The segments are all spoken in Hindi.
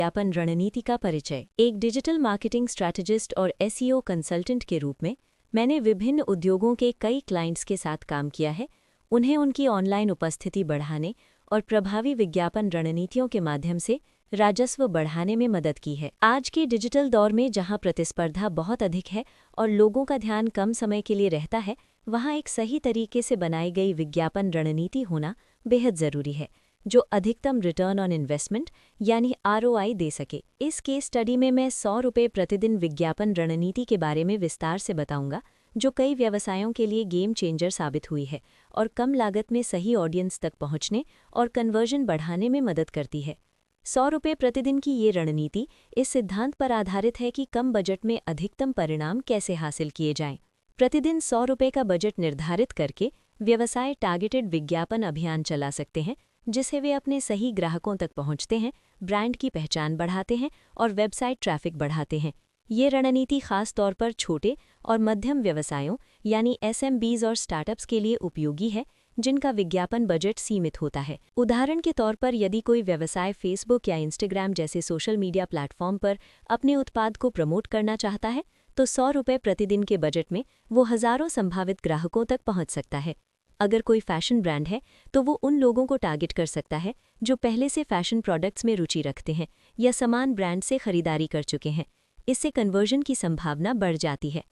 विज्ञापन रणनीति का परिचय। एक डिजिटल मार्केटिंग स्ट्रैटेजिस्ट और एसईओ कंसल्टेंट के रूप में मैंने विभिन्न उद्योगों के कई क्लाइंट्स के साथ काम किया है, उन्हें उनकी ऑनलाइन उपस्थिति बढ़ाने और प्रभावी विज्ञापन रणनीतियों के माध्यम से राजस्व बढ़ाने में मदद की है। आज के डिजिटल दौर में जहां प्रतिस्पर्धा बहुत अधिक है और लोगों का ध्यान कम समय के लिए रहता है, वहां एक सही तरीके से बनाई गई विज्ञापन रणनीति होना बेहद ज़रूरी है, जो अधिकतम रिटर्न ऑन इन्वेस्टमेंट यानी आरओआई दे सके। इस केस स्टडी में मैं 100 रुपये प्रतिदिन विज्ञापन रणनीति के बारे में विस्तार से बताऊंगा, जो कई व्यवसायों के लिए गेम चेंजर साबित हुई है और कम लागत में सही ऑडियंस तक पहुंचने और कन्वर्जन बढ़ाने में मदद करती है। 100 रुपये प्रतिदिन की ये रणनीति इस सिद्धांत पर आधारित है कि कम बजट में अधिकतम परिणाम कैसे हासिल किए जाएं। प्रतिदिन 100 रुपये का बजट निर्धारित करके व्यवसाय टारगेटेड विज्ञापन अभियान चला सकते हैं, जिससे वे अपने सही ग्राहकों तक पहुंचते हैं, ब्रांड की पहचान बढ़ाते हैं और वेबसाइट ट्रैफिक बढ़ाते हैं। ये रणनीति खास तौर पर छोटे और मध्यम व्यवसायों यानी एसएमबीज और स्टार्टअप्स के लिए उपयोगी है, जिनका विज्ञापन बजट सीमित होता है। उदाहरण के तौर पर यदि कोई व्यवसाय फेसबुक या इंस्टाग्राम जैसे सोशल मीडिया प्लेटफॉर्म पर अपने उत्पाद को प्रमोट करना चाहता है, तो 100 रुपये प्रतिदिन के बजट में वो हज़ारों संभावित ग्राहकों तक पहुंच सकता है। अगर कोई फैशन ब्रांड है तो वो उन लोगों को टारगेट कर सकता है जो पहले से फैशन प्रोडक्ट्स में रुचि रखते हैं या समान ब्रांड से खरीदारी कर चुके हैं। इससे कन्वर्जन की संभावना बढ़ जाती है।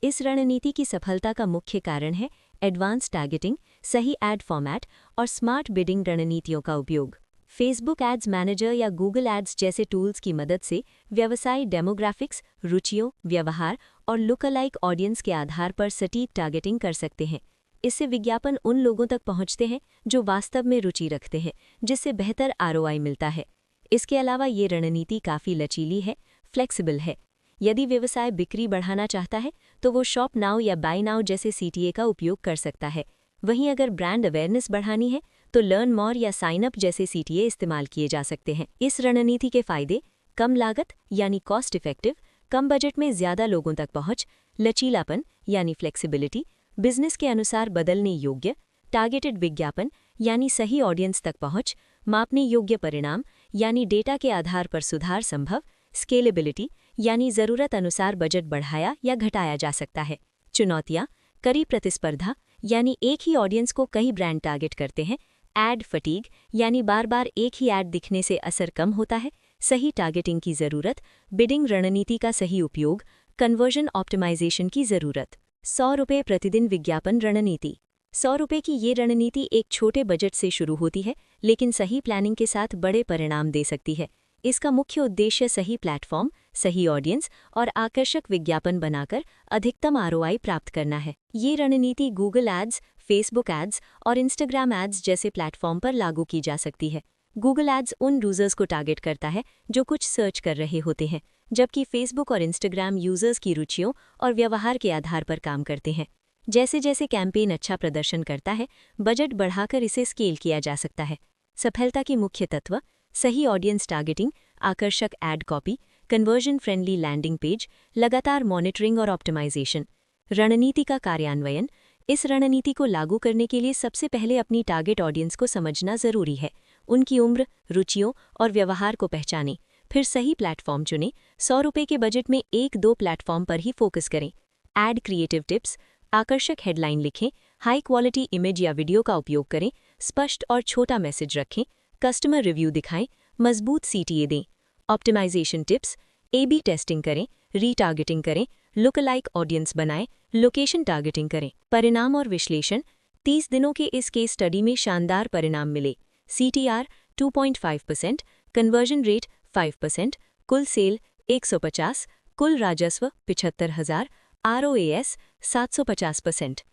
इस रणनीति की सफलता का मुख्य कारण है एडवांस टारगेटिंग, सही एड फॉर्मेट और स्मार्ट बिडिंग रणनीतियों का उपयोग। फेसबुक एड्स मैनेजर या गूगल एड्स जैसे टूल्स की मदद से व्यवसायी डेमोग्राफिक्स, रुचियों, व्यवहार और लुक अलाइक ऑडियंस के आधार पर सटीक टारगेटिंग कर सकते हैं। इससे विज्ञापन उन लोगों तक पहुंचते हैं जो वास्तव में रुचि रखते हैं, जिससे बेहतर आरओआई मिलता है। इसके अलावा ये रणनीति काफ़ी लचीली है, फ्लेक्सिबल है। यदि व्यवसाय बिक्री बढ़ाना चाहता है तो वो शॉप नाउ या बाय नाउ जैसे सीटीए का उपयोग कर सकता है। वहीं अगर ब्रांड अवेयरनेस बढ़ानी है तो लर्न मोर या साइन अप जैसे सीटीए इस्तेमाल किए जा सकते हैं। इस रणनीति के फायदे कम लागत यानी कॉस्ट इफेक्टिव, कम बजट में ज़्यादा लोगों तक पहुँच, लचीलापन यानी फ्लेक्सिबिलिटी, बिजनेस के अनुसार बदलने योग्य, टारगेटेड विज्ञापन यानी सही ऑडियंस तक पहुंच, मापने योग्य परिणाम यानी डेटा के आधार पर सुधार संभव, स्केलेबिलिटी यानी ज़रूरत अनुसार बजट बढ़ाया या घटाया जा सकता है। चुनौतियाँ, कड़ी प्रतिस्पर्धा यानी एक ही ऑडियंस को कई ब्रांड टारगेट करते हैं, एड फटीग यानी बार बार एक ही एड दिखने से असर कम होता है, सही टारगेटिंग की ज़रूरत, बिडिंग रणनीति का सही उपयोग, कन्वर्जन ऑप्टिमाइजेशन की ज़रूरत। 100 रुपये प्रतिदिन विज्ञापन रणनीति। 100 रुपये की ये रणनीति एक छोटे बजट से शुरू होती है, लेकिन सही प्लानिंग के साथ बड़े परिणाम दे सकती है। इसका मुख्य उद्देश्य सही प्लेटफॉर्म, सही ऑडियंस और आकर्षक विज्ञापन बनाकर अधिकतम आरओआई प्राप्त करना है। ये रणनीति गूगल एड्स, फेसबुक एड्स और इंस्टाग्राम एड्स जैसे प्लेटफॉर्म पर लागू की जा सकती है। गूगल एड्स उन यूजर्स को टारगेट करता है जो कुछ सर्च कर रहे होते हैं, जबकि फेसबुक और इंस्टाग्राम यूजर्स की रुचियों और व्यवहार के आधार पर काम करते हैं। जैसे जैसे कैंपेन अच्छा प्रदर्शन करता है, बजट बढ़ाकर इसे स्केल किया जा सकता है। सफलता के मुख्य तत्व: सही ऑडियंस टारगेटिंग, आकर्षक ad copy, conversion friendly landing page, लगातार मॉनिटरिंग और ऑप्टिमाइजेशन। रणनीति का कार्यान्वयन। इस रणनीति को लागू करने के लिए सबसे पहले अपनी टारगेट ऑडियंस को समझना जरूरी है। उनकी उम्र, रुचियों और व्यवहार को पहचानें। फिर सही प्लेटफॉर्म चुनें। 100 रुपये के बजट में 1-2 प्लेटफॉर्म पर ही फोकस करें। एड क्रिएटिव टिप्स: आकर्षक हेडलाइन लिखें, हाई क्वालिटी इमेज या वीडियो का उपयोग करें, स्पष्ट और छोटा मैसेज रखें, कस्टमर रिव्यू दिखाएं, मजबूत सीटीए दें। ऑप्टिमाइजेशन टिप्स: ए/बी टेस्टिंग करें, रीटारगेटिंग करें, लुक अलाइक ऑडियंस बनाएं, लोकेशन टारगेटिंग करें। परिणाम और विश्लेषण: 30 दिनों के इस केस स्टडी में शानदार परिणाम मिले। सीटीआर 2.5%, कन्वर्जन रेट 5%, कुल सेल 150, कुल राजस्व 75,000, आरओएस 750%।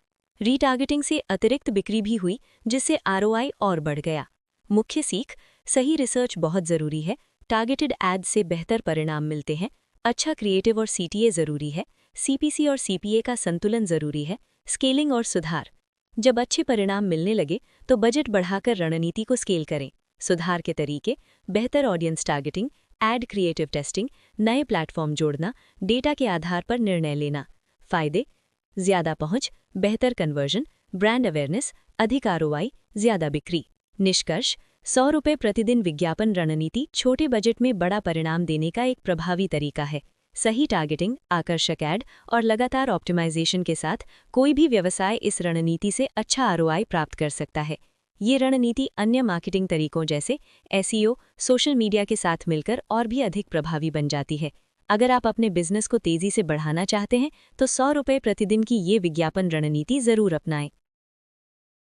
रीटारगेटिंग से अतिरिक्त बिक्री भी हुई, जिससे आरओआई और बढ़ गया। मुख्य सीख: सही रिसर्च बहुत ज़रूरी है, टारगेटेड एड से बेहतर परिणाम मिलते हैं, अच्छा क्रिएटिव और सीटीए ज़रूरी है, सीपीसी और सीपीए का संतुलन ज़रूरी है, स्केलिंग और सुधार। जब अच्छे परिणाम मिलने लगे तो बजट बढ़ाकर रणनीति को स्केल करें। सुधार के तरीके: बेहतर audience targeting, ad creative testing, नए प्लेटफॉर्म जोड़ना, डेटा के आधार पर निर्णय लेना। फायदे: ज़्यादा पहुंच, बेहतर कन्वर्जन, ब्रांड अवेयरनेस, अधिक आरओआई, ज़्यादा बिक्री। निष्कर्ष: 100 रुपये प्रतिदिन विज्ञापन रणनीति छोटे बजट में बड़ा परिणाम देने का एक प्रभावी तरीका है। सही टारगेटिंग, आकर्षक ऐड और लगातार ऑप्टिमाइजेशन के साथ कोई भी व्यवसाय इस रणनीति से अच्छा आरओआई प्राप्त कर सकता है। ये रणनीति अन्य मार्केटिंग तरीकों जैसे एसईओ, सोशल मीडिया के साथ मिलकर और भी अधिक प्रभावी बन जाती है। अगर आप अपने बिजनेस को तेजी से बढ़ाना चाहते हैं तो 100 रुपये प्रतिदिन की ये विज्ञापन रणनीति जरूर अपनाएं।